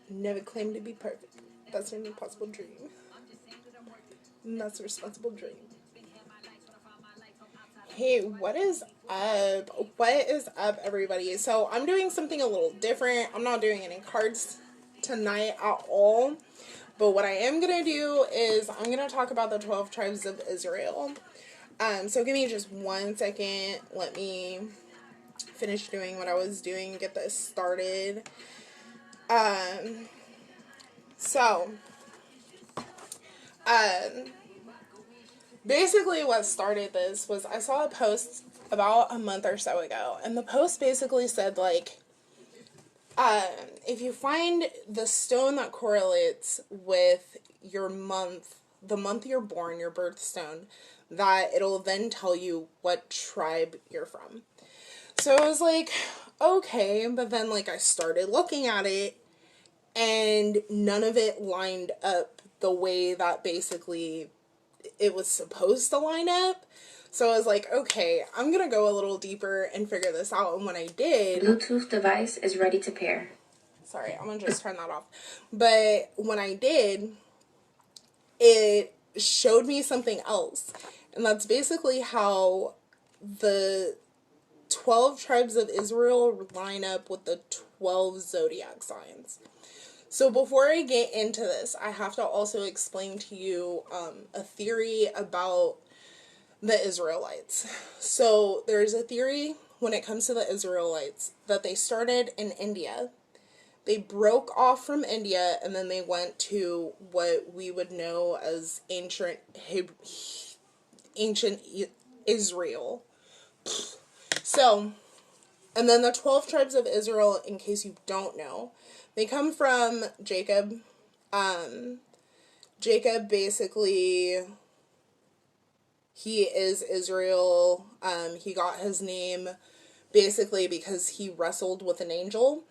Never claim to be perfect. That's an impossible dream. And that's a responsible dream. Hey, what is up? What is up, everybody? So, I'm doing something a little different. I'm not doing any cards tonight at all. But what I am going to do is I'm going to talk about the 12 tribes of Israel. So give me just 1 second. Let me finish doing what I was doing, get this started. Um, so, um, basically what started this was I saw a post about a month or so ago, and the post basically said, like, if you find the stone that correlates with your month, the month you're born, your birthstone, that it'll then tell you what tribe you're from. So I was like, okay, but then, like, I started looking at it, and none of it lined up the way that basically it was supposed to line up. So I was like, okay, I'm gonna go a little deeper and figure this out. And when I did, Bluetooth device is ready to pair. Sorry, I'm gonna just turn that off. But when I did, it showed me something else. And that's basically how the 12 tribes of Israel line up with the 12 zodiac signs. So before I get into this, I have to also explain to you a theory about the Israelites. So there's a theory when it comes to the Israelites that they started in India. They broke off from India, and then they went to what we would know as ancient Israel. So, and then the 12 tribes of Israel, in case you don't know, they come from Jacob. Jacob basically, he is Israel. He got his name basically because he wrestled with an angel.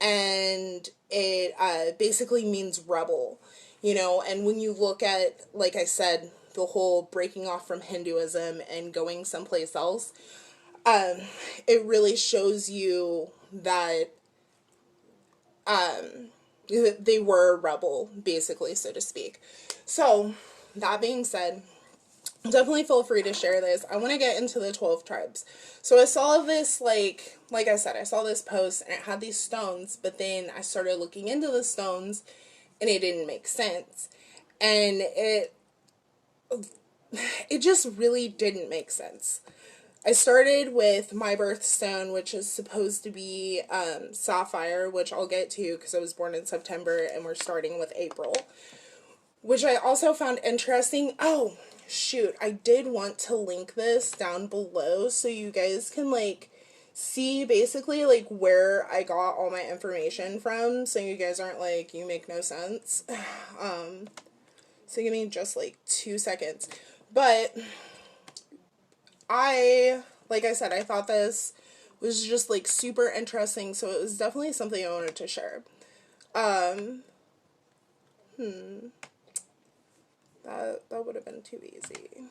And it basically means rebel, you know. And when you look at, like I said, the whole breaking off from Hinduism and going someplace else, it really shows you that they were a rebel, basically, so to speak. So, that being said, definitely feel free to share this. I want to get into the 12 tribes. So I saw this, like I said, I saw this post and it had these stones, but then I started looking into the stones and it didn't make sense. And it just really didn't make sense. I started with my birthstone, which is supposed to be sapphire, which I'll get to because I was born in September and we're starting with April, which I also found interesting. Oh, shoot, I did want to link this down below so you guys can, like, see basically, like, where I got all my information from, so you guys aren't like, you make no sense. So give me just, like, 2 seconds. But like I said, I thought this was just, like, super interesting, so it was definitely something I wanted to share. That would have been too easy.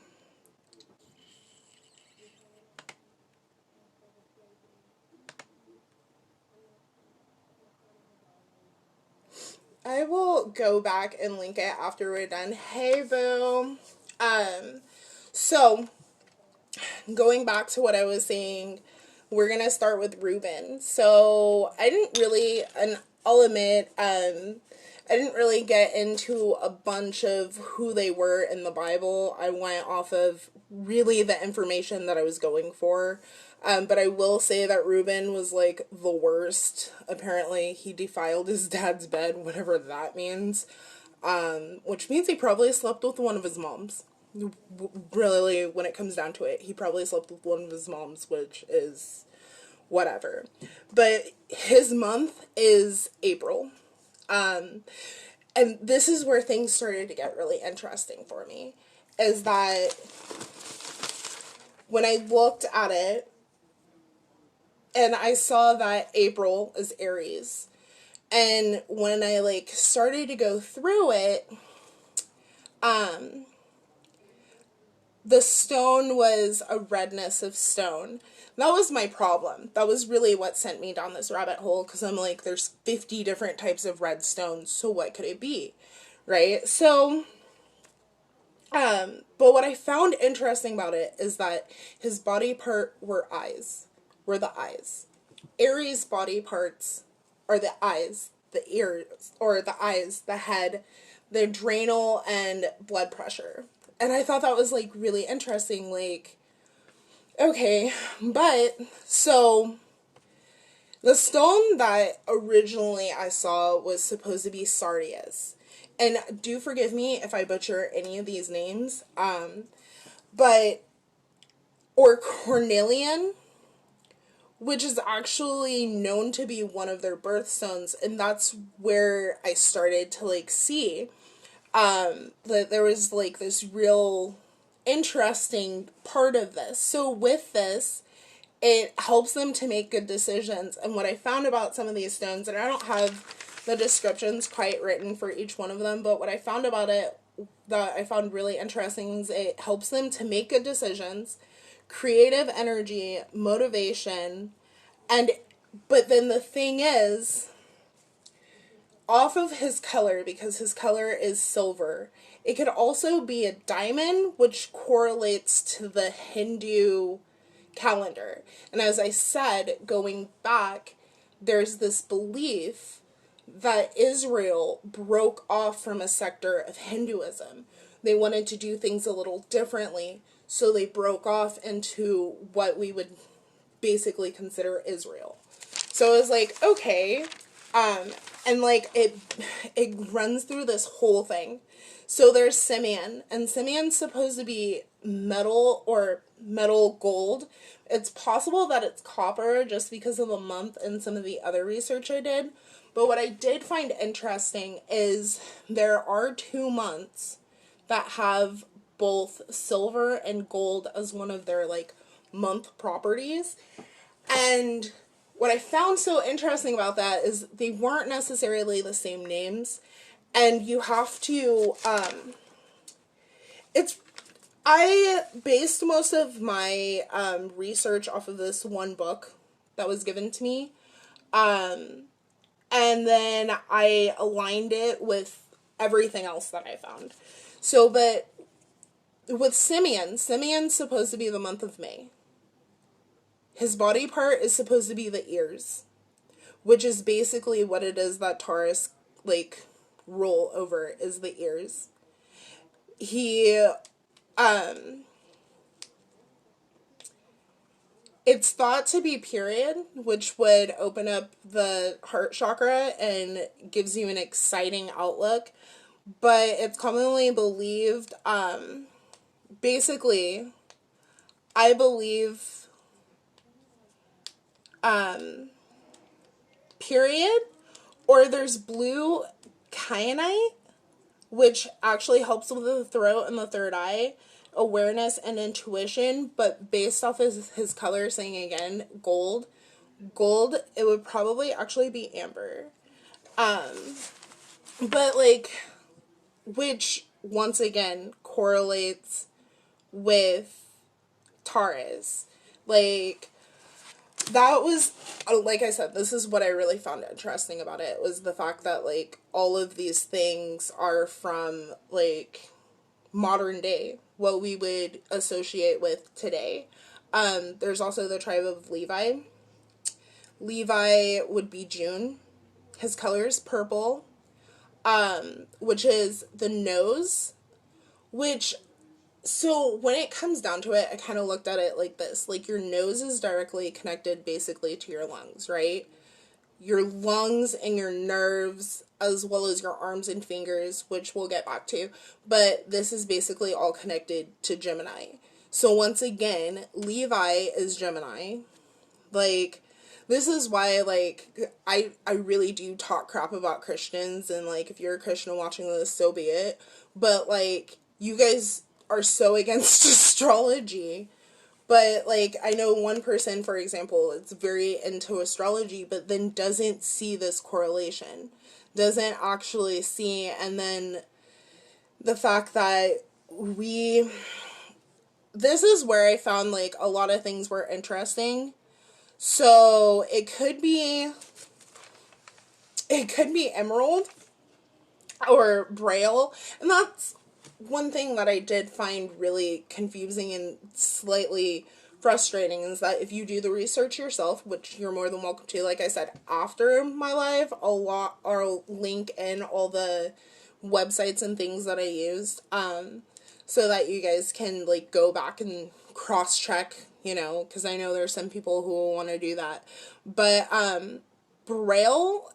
I will go back and link it after we're done. Hey, boo. So, going back to what I was saying, we're going to start with Reuben. So, I didn't really, and I'll admit, I didn't really get into a bunch of who they were in the Bible. I went off of really the information that I was going for. But I will say that Reuben was, like, the worst. Apparently, he defiled his dad's bed, whatever that means. Which means he probably slept with one of his moms. Really, when it comes down to it, he probably slept with one of his moms, which is whatever. But his month is April. And this is where things started to get really interesting for me, is that when I looked at it, and I saw that April is Aries. And when I, like, started to go through it, the stone was a redness of stone. That was my problem. That was really what sent me down this rabbit hole, because I'm like, there's 50 different types of red stones, so what could it be? Right? So, but what I found interesting about it is that his body part were the eyes. Aries' body parts are the eyes, the ears, or the eyes, the head, the adrenal, and blood pressure. And I thought that was like really interesting. Like, okay, but so the stone that originally I saw was supposed to be sardius. And do forgive me if I butcher any of these names. But, or cornelian, which is actually known to be one of their birthstones, and that's where I started to like see that there was like this real interesting part of this. So with this, it helps them to make good decisions. And what I found about some of these stones, and I don't have the descriptions quite written for each one of them, but what I found about it that I found really interesting is it helps them to make good decisions, creative energy, motivation, and but then the thing is, off of his color, because his color is silver, it could also be a diamond, which correlates to the Hindu calendar. And as I said, going back, there's this belief that Israel broke off from a sector of Hinduism. They wanted to do things a little differently, so they broke off into what we would basically consider Israel. So it was like, okay, and like it runs through this whole thing. So there's Simeon, and Simeon's supposed to be metal or metal gold. It's possible that it's copper just because of the month and some of the other research I did. But what I did find interesting is there are 2 months that have both silver and gold as one of their like month properties. And what I found so interesting about that is they weren't necessarily the same names. And you have to, I based most of my research off of this one book that was given to me. And then I aligned it with everything else that I found. So, but with Simeon's supposed to be the month of May. His body part is supposed to be the ears, which is basically what it is that Taurus, like, roll over, is the ears. He, it's thought to be period, which would open up the heart chakra and gives you an exciting outlook. But it's commonly believed, basically, I believe, period, or there's blue kyanite, which actually helps with the throat and the third eye, awareness and intuition, but based off his color, saying again, gold, it would probably actually be amber. But like, which once again correlates with Taurus. Like, that was, like I said, this is what I really found interesting about it, was the fact that, like, all of these things are from, like, modern day, what we would associate with today. There's also the tribe of Levi. Levi would be June. His color is purple, which is the nose, which, so when it comes down to it, I kind of looked at it like this. Like, your nose is directly connected basically to your lungs, right? Your lungs and your nerves, as well as your arms and fingers, which we'll get back to. But this is basically all connected to Gemini. So once again, Levi is Gemini. Like, this is why, like, I really do talk crap about Christians, and, like, if you're a Christian watching this, so be it. But, like, you guys are so against astrology. But, like, I know one person, for example, is very into astrology, but then doesn't see this correlation. Doesn't actually see, and then the fact that we this is where I found like a lot of things were interesting. So it could be emerald or braille, and that's one thing that I did find really confusing and slightly frustrating is that if you do the research yourself, which you're more than welcome to, like I said, after my live, I'll link in all the websites and things that I used, so that you guys can like go back and cross check, because I know there's some people who will want to do that. But braille,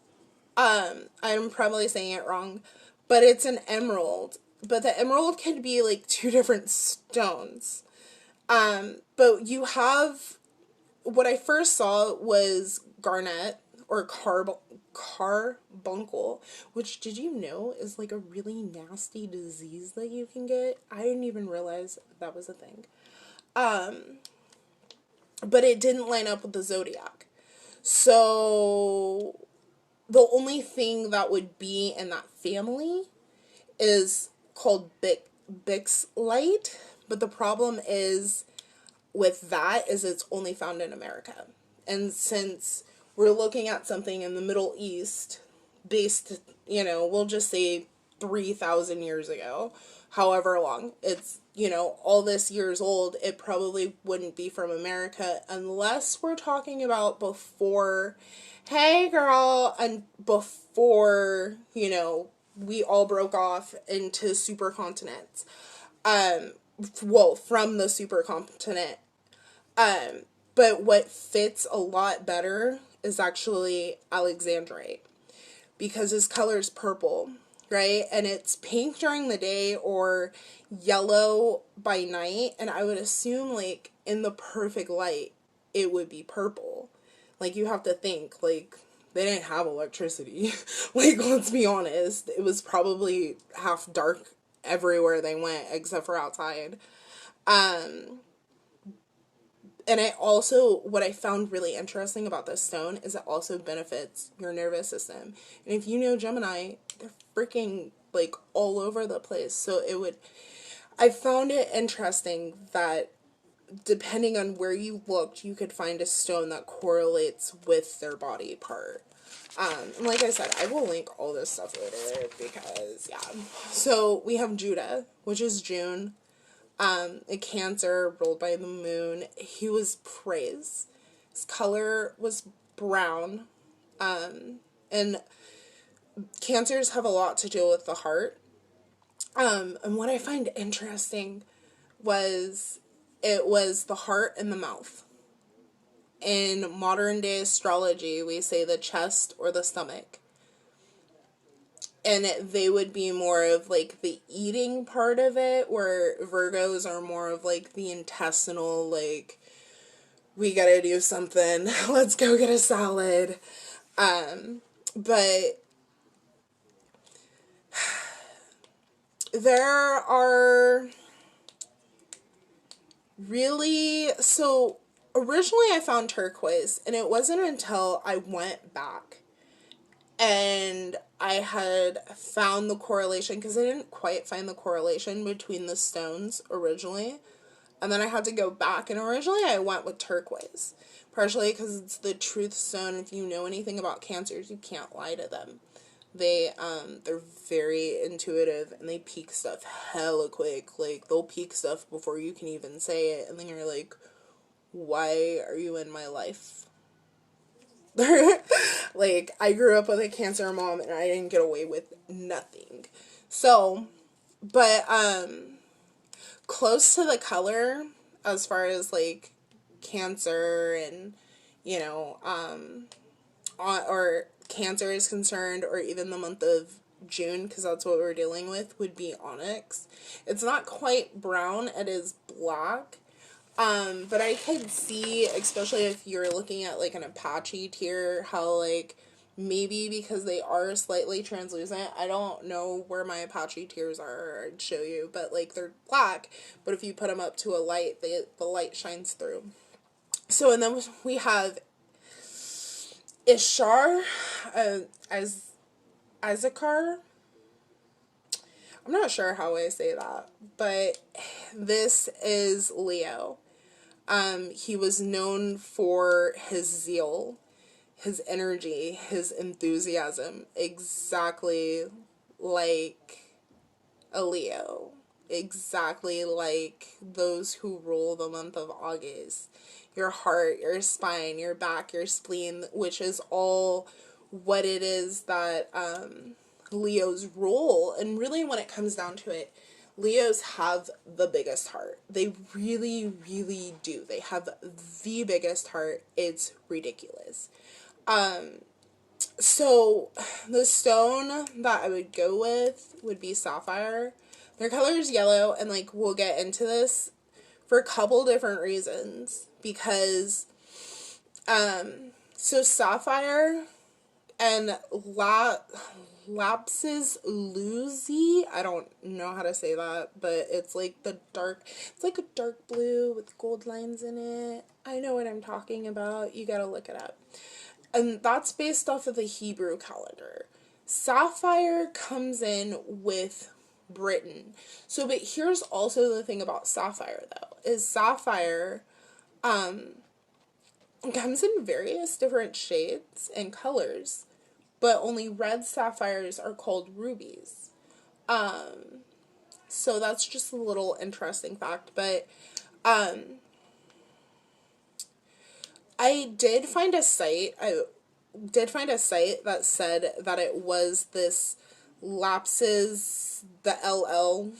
I'm probably saying it wrong, but it's an emerald. But the emerald can be like two different stones. But you have, what I first saw was garnet or carbuncle, which, did you know, is like a really nasty disease that you can get? I didn't even realize that was a thing. But it didn't line up with the zodiac. So the only thing that would be in that family is called Bix light, but the problem is with that is it's only found in America. And since we're looking at something in the Middle East based, we'll just say 3,000 years ago, however long it's, all this years old, it probably wouldn't be from America unless we're talking about before, hey girl, and before, we all broke off into supercontinents. Well, from the supercontinent. But what fits a lot better is actually Alexandrite, because his color is purple, right? And it's pink during the day or yellow by night, and I would assume like in the perfect light it would be purple. Like, you have to think, like, they didn't have electricity. Like, let's be honest, it was probably half dark everywhere they went except for outside. And what I found really interesting about this stone is it also benefits your nervous system. And if you know Gemini, they're freaking like all over the place. So I found it interesting that depending on where you looked, you could find a stone that correlates with their body part. And like I said, I will link all this stuff later because, yeah. So we have Judah, which is June. A Cancer ruled by the moon. He was praised. His color was brown. And Cancers have a lot to do with the heart. And what I find interesting was it was the heart and the mouth. In modern day astrology, we say the chest or the stomach. And they would be more of like the eating part of it, where Virgos are more of like the intestinal, like, we gotta do something, let's go get a salad. But there are really, so originally I found turquoise, and it wasn't until I went back and I had found the correlation, because I didn't quite find the correlation between the stones originally. And then I had to go back, and originally I went with turquoise. Partially because it's the truth stone. If you know anything about Cancers, you can't lie to them. They're very intuitive, and they peak stuff hella quick. Like, they'll peak stuff before you can even say it, and then you're like, why are you in my life? Like, I grew up with a Cancer mom, and I didn't get away with nothing. So, but, close to the color, as far as, like, Cancer and, or Cancer is concerned, or even the month of June, because that's what we're dealing with, would be onyx. It's not quite brown, it is black. But I could see, especially if you're looking at, like, an Apache tier, how, like, maybe because they are slightly translucent, I don't know where my Apache tiers are, I'd show you, but, like, they're black, but if you put them up to a light, the light shines through. So, and then we have Ishar, as Issachar. I'm not sure how I say that, but this is Leo. He was known for his zeal, his energy, his enthusiasm, exactly like a Leo. Exactly like those who rule the month of August. Your heart, your spine, your back, your spleen, which is all what it is that Leos rule. And really, when it comes down to it, Leos have the biggest heart. They really, really do. They have the biggest heart. It's ridiculous. So the stone that I would go with would be sapphire. Their color is yellow, and like we'll get into this for a couple different reasons. Because so sapphire and lapis lazuli, I don't know how to say that, but it's like it's like a dark blue with gold lines in it. I know what I'm talking about. You gotta look it up. And that's based off of the Hebrew calendar. Sapphire comes in with Britain. So, but here's also the thing about sapphire, though, is sapphire comes in various different shades and colors, but only red sapphires are called rubies. So that's just a little interesting fact, but I did find a site. I did find a site that said that it was this lapses the LL.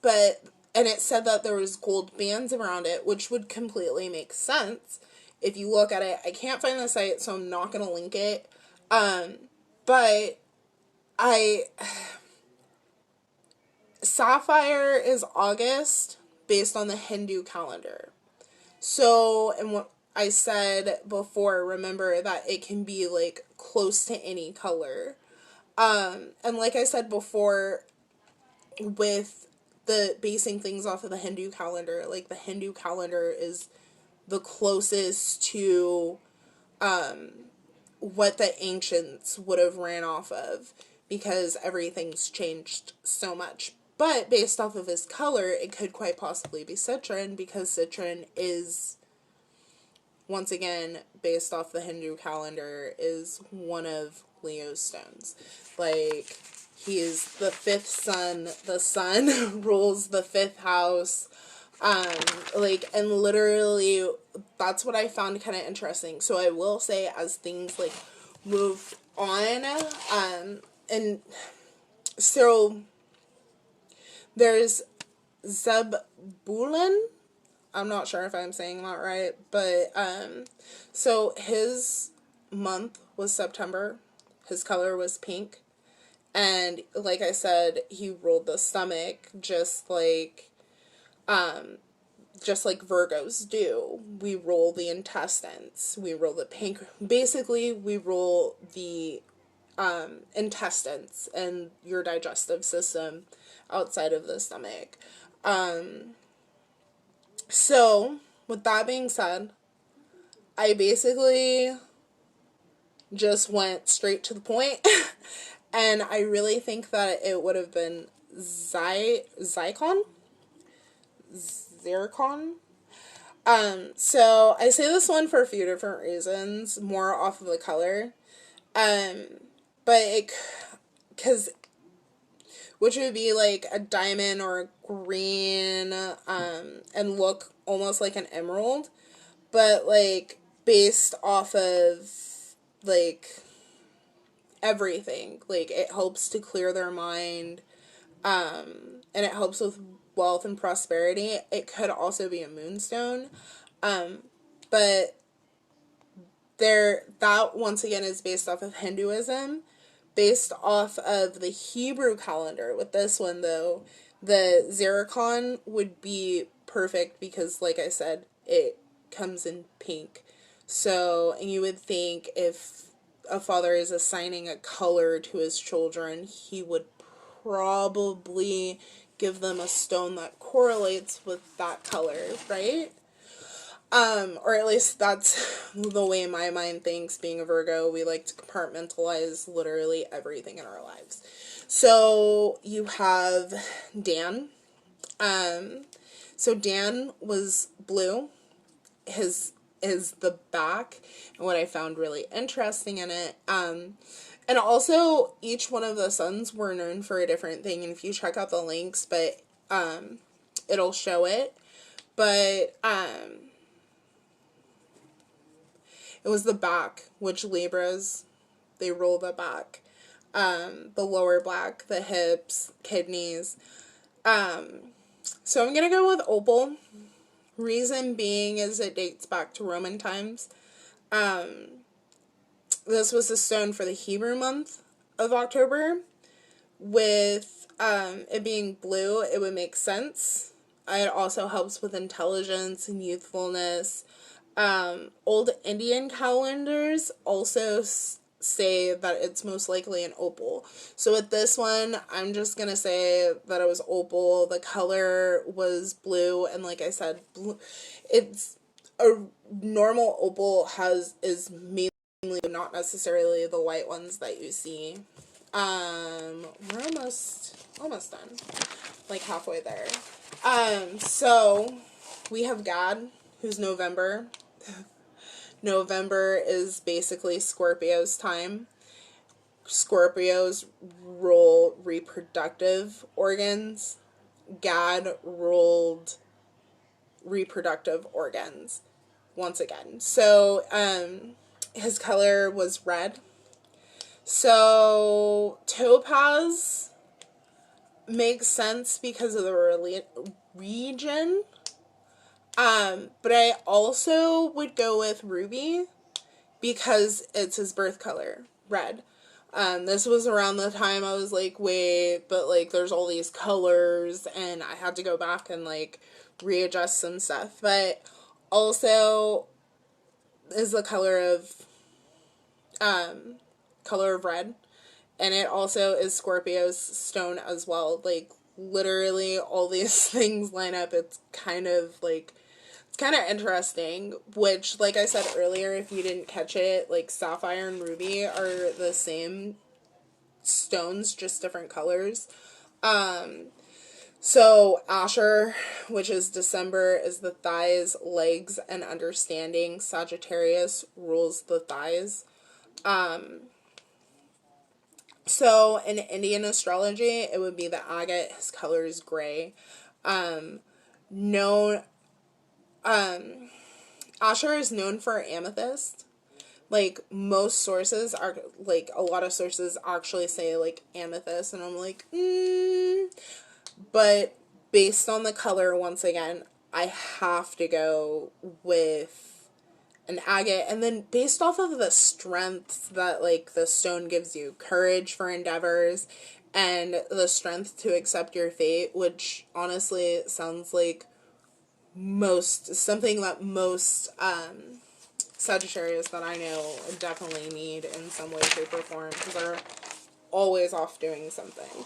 But and it said that there was gold bands around it, which would completely make sense if you look at it. I can't find the site, so I'm not gonna link it. But I sapphire is August based on the Hindu calendar. So, and what I said before, remember that it can be like close to any color. And like I said before, with the basing things off of the Hindu calendar, like the Hindu calendar is the closest to what the ancients would have ran off of, because everything's changed so much. But based off of his color, it could quite possibly be citron, because citron is, once again, based off the Hindu calendar, is one of Leo's stones. Like, he is the fifth sun. The sun rules the fifth house. And literally, that's what I found kind of interesting. So I will say, as things, like, move on, and so there's Zebulun. I'm not sure if I'm saying that right, but, so his month was September. His color was pink. And like I said, he ruled the stomach just like Virgos do. We rule the intestines. We rule the basically, we rule the intestines and your digestive system outside of the stomach. So, with that being said, I basically just went straight to the point. And I really think that it would have been Zircon. So I say this one for a few different reasons, more off of the color. But which would be like a diamond or a green, and look almost like an emerald, but like based off of like everything. Like, it helps to clear their mind, and it helps with wealth and prosperity. It could also be a moonstone, but that once again is based off of Hinduism. Based off of the Hebrew calendar, with this one though, the zircon would be perfect because, like I said, it comes in pink. So, and you would think if a father is assigning a color to his children, he would probably give them a stone that correlates with that color, right? Or at least that's the way my mind thinks. Being a Virgo, we like to compartmentalize literally everything in our lives. So you have Dan. So Dan was blue. His is the back, and what I found really interesting in it. And also each one of the sons were known for a different thing. And if you check out the links, but it'll show it. But it was the back, which Libras, they roll the back. The lower back, the hips, kidneys. So I'm going to go with opal. Reason being is it dates back to Roman times. This was the stone for the Hebrew month of October. With it being blue, it would make sense. It also helps with intelligence and youthfulness. Old Indian calendars also say that it's most likely an opal. So with this one, I'm just going to say that it was opal. The color was blue, and like I said, blue, it's a normal opal is mainly not necessarily the white ones that you see. We're almost done. Like halfway there. So we have God, who's November. November is basically Scorpio's time. Scorpios rule reproductive organs. God ruled reproductive organs once again. So, his color was red. So, topaz makes sense because of the region. But I also would go with ruby because it's his birth color, red. This was around the time I was like, wait, but like there's all these colors, and I had to go back and like readjust some stuff. But also is the color of red, and it also is Scorpio's stone as well. Like literally all these things line up. It's kind of interesting, which, like I said earlier, if you didn't catch it, like sapphire and ruby are the same stones, just different colors. So Asher, which is December, is the thighs, legs, and understanding. Sagittarius rules the thighs. So in Indian astrology, it would be the agate. His color is gray. Known Asher is known for amethyst. Like, most sources are, like, a lot of sources actually say, like, amethyst, and I'm like, But based on the color, once again, I have to go with an agate. And then based off of the strength that, like, the stone gives you, courage for endeavors, and the strength to accept your fate, which honestly sounds like something that most Sagittarius that I know definitely need in some way, shape, or form, because they're always off doing something.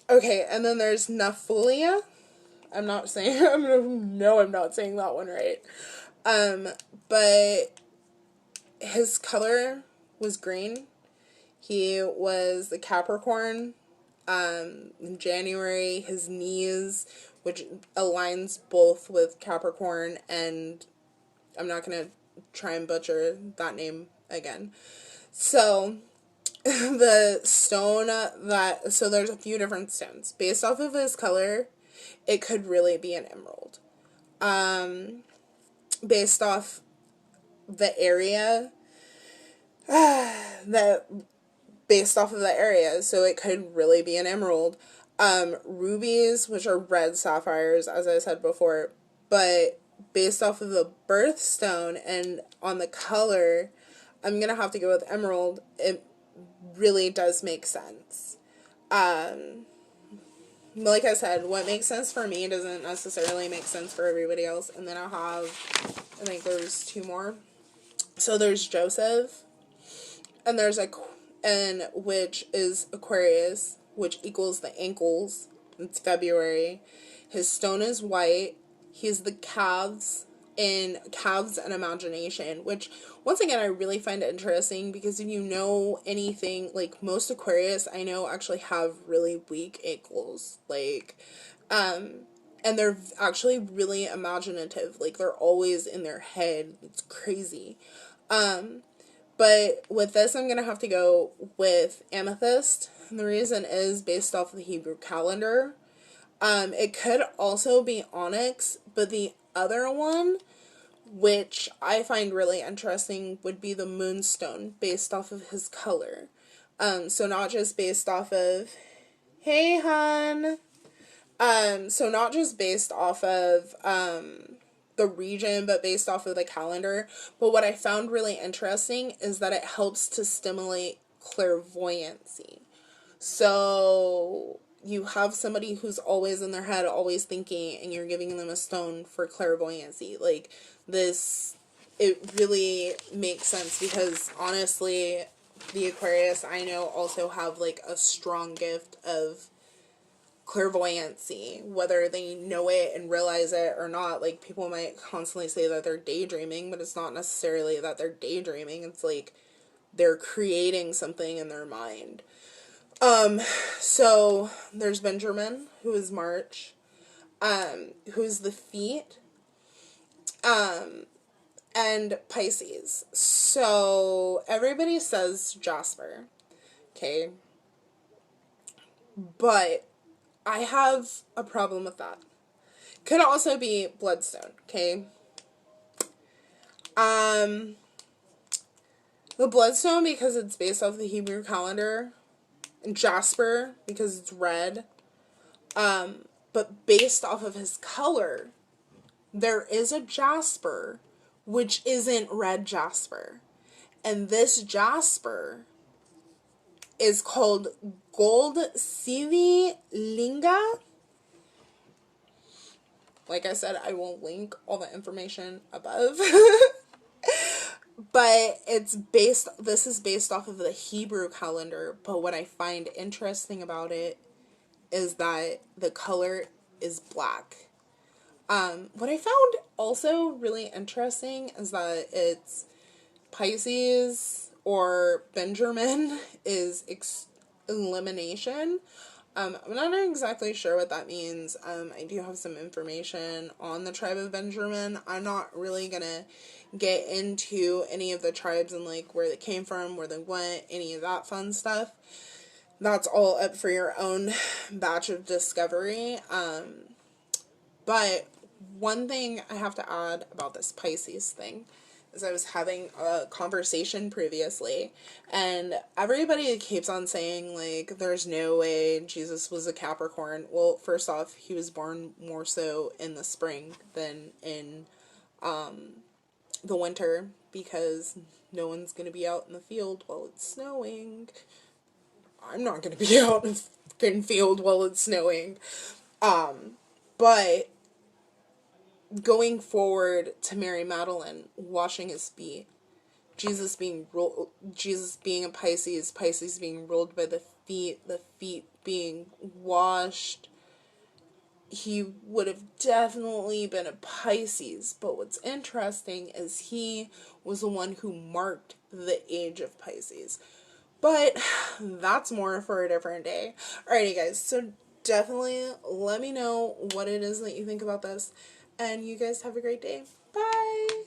Okay, and then there's Nephilia. I'm not saying I'm not saying that one right. But his color was green. He was the Capricorn. In January, his knees, which aligns both with Capricorn and I'm not gonna try and butcher that name again. So the stone so there's a few different stones. Based off of his color, it could really be an emerald. Based off the area, based off of the area, so it could really be an emerald. Rubies, which are red sapphires, as I said before, but based off of the birthstone and on the color, I'm gonna have to go with emerald. It really does make sense. Like I said, what makes sense for me doesn't necessarily make sense for everybody else. And then I think there's two more. So there's Joseph, and which is Aquarius, which equals the ankles. It's February. His stone is white. He's the calves in calves and imagination, which once again I really find interesting because if you know anything, like most Aquarius I know actually have really weak ankles, like and they're actually really imaginative, like they're always in their head. It's crazy. But with this I'm gonna have to go with amethyst, and the reason is based off of the Hebrew calendar. It could also be onyx, but the other one, which I find really interesting, would be the moonstone based off of his color. So not just based off of, hey hun, so not just based off of, the region, but based off of the calendar. But what I found really interesting is that it helps to stimulate clairvoyancy. So you have somebody who's always in their head, always thinking, and you're giving them a stone for clairvoyancy. Like this, it really makes sense because honestly, the Aquarius I know also have like a strong gift of clairvoyancy, whether they know it and realize it or not. Like people might constantly say that they're daydreaming, but it's not necessarily that they're daydreaming. It's like they're creating something in their mind. So there's Benjamin, who is March, who's the feet, and Pisces. So everybody says Jasper, okay? But I have a problem with that. Could also be Bloodstone, okay? The Bloodstone because it's based off the Hebrew calendar, and Jasper because it's red. But based off of his color, there is a Jasper which isn't red Jasper. And this Jasper is called Gold Sivi Linga. Like I said, I will link all the information above. But this is based off of the Hebrew calendar. But what I find interesting about it is that the color is black. What I found also really interesting is that it's Pisces, or Benjamin is elimination. I'm not exactly sure what that means. I do have some information on the tribe of Benjamin. I'm not really gonna get into any of the tribes and like where they came from, where they went, any of that fun stuff. That's all up for your own batch of discovery. But one thing I have to add about this Pisces thing is I was having a conversation previously, and everybody keeps on saying, like, there's no way Jesus was a Capricorn. Well, first off, he was born more so in the spring than in the winter, because no one's going to be out in the field while it's snowing. I'm not going to be out in the fucking field while it's snowing. But going forward to Mary Magdalene washing his feet, Jesus being a Pisces, Pisces being ruled by the feet being washed, he would have definitely been a Pisces. But what's interesting is he was the one who marked the age of Pisces. But that's more for a different day. Alrighty guys, so definitely let me know what it is that you think about this. And you guys have a great day. Bye!